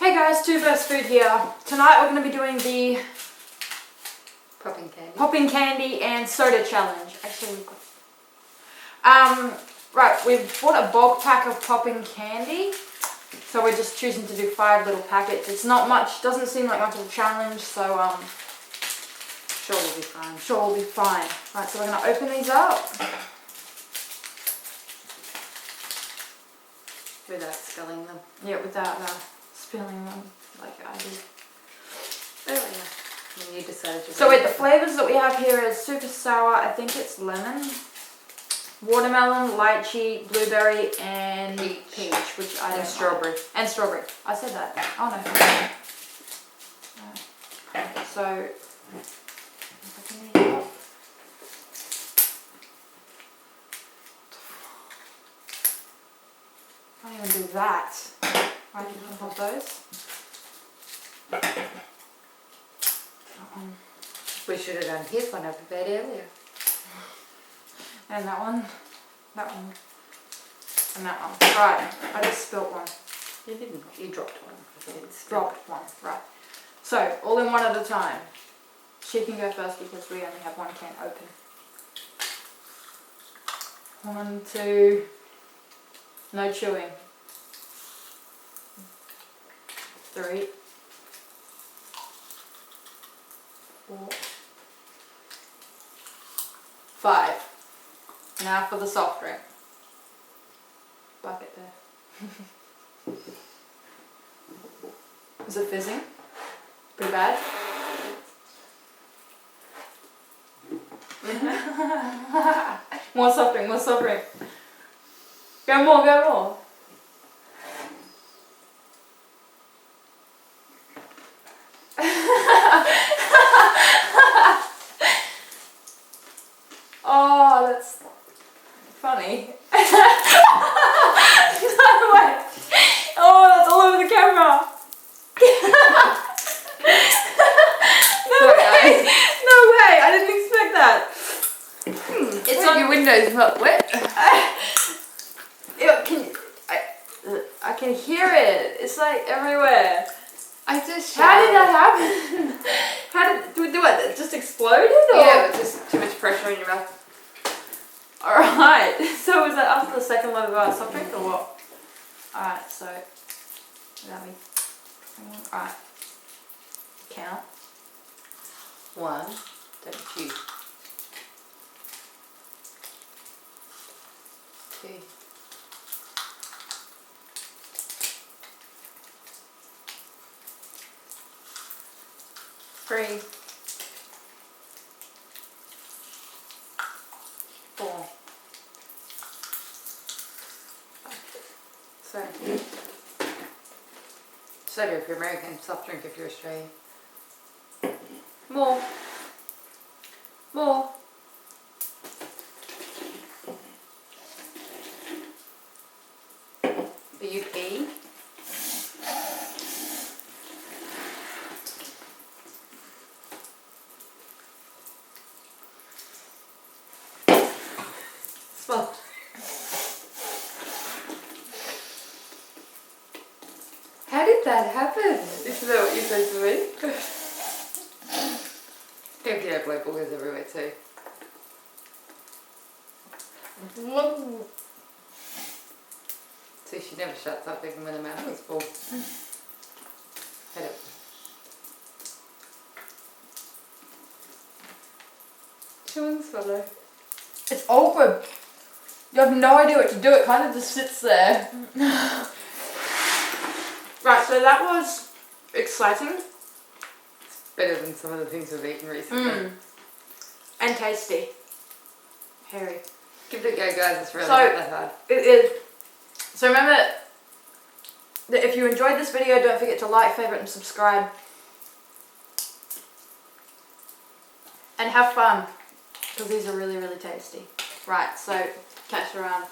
Hey guys, Two Best Food here. Tonight we're going to be doing the popping candy and soda challenge. Actually, we've got... right, we've bought a bulk pack of popping candy. So we're just choosing to do 5 little packets. It's not much, doesn't seem like much of a challenge, so sure we'll be fine. Sure we'll be fine. Right, so we're going to open these up. Without sculling them. Yeah, without spilling them like I did. There we are. And you decided to... So wait, the flavours that we have here is super sour, I think it's lemon, watermelon, lychee, blueberry, and peach, which I don't and strawberry. And strawberry. I said that. Oh no. So, I don't even do that. Why did you hold those? We should have done his one up a bit earlier. And that one, and that one. Right, I just spilt one. You didn't. You dropped one. You didn't Dropped one, right. So, all in one at a time. She can go first because we only have one can open. 1, 2, no chewing. 3, 4, 5. Now for the soft drink. Bucket there. Is it fizzing? Pretty bad? More soft drink, more soft drink. Go more, go more. Oh, that's funny. No way. Oh, that's all over the camera. No way. No way. I didn't expect that. It's on your windows not wet. I can hear it. It's like everywhere. I just How did that happen? How did we do it? It just exploded? Or? Yeah, it was just too much pressure on your mouth. Alright, so was that after the second load of soft drink or what? Alright, so let me. Alright. Count. 1, don't chew. 2. 3. 4. Soda if you're American, soft drink if you're Australian. More. More. Are you peeing? Smell. How did that happen? Isn't that what you said to me? Don't get black boogers everywhere too. See, she never shuts up even when the mouth is full. Hit it. Chewing swallow. It's awkward. You have no idea what to do. It kind of just sits there. Right, so that was exciting. Better than some of the things we've eaten recently. And tasty. Hairy. Give it a go, guys. It's really not that hard. It is. So remember that if you enjoyed this video, don't forget to like, favorite, and subscribe. And have fun, because these are really, really tasty. Right, so catch you around.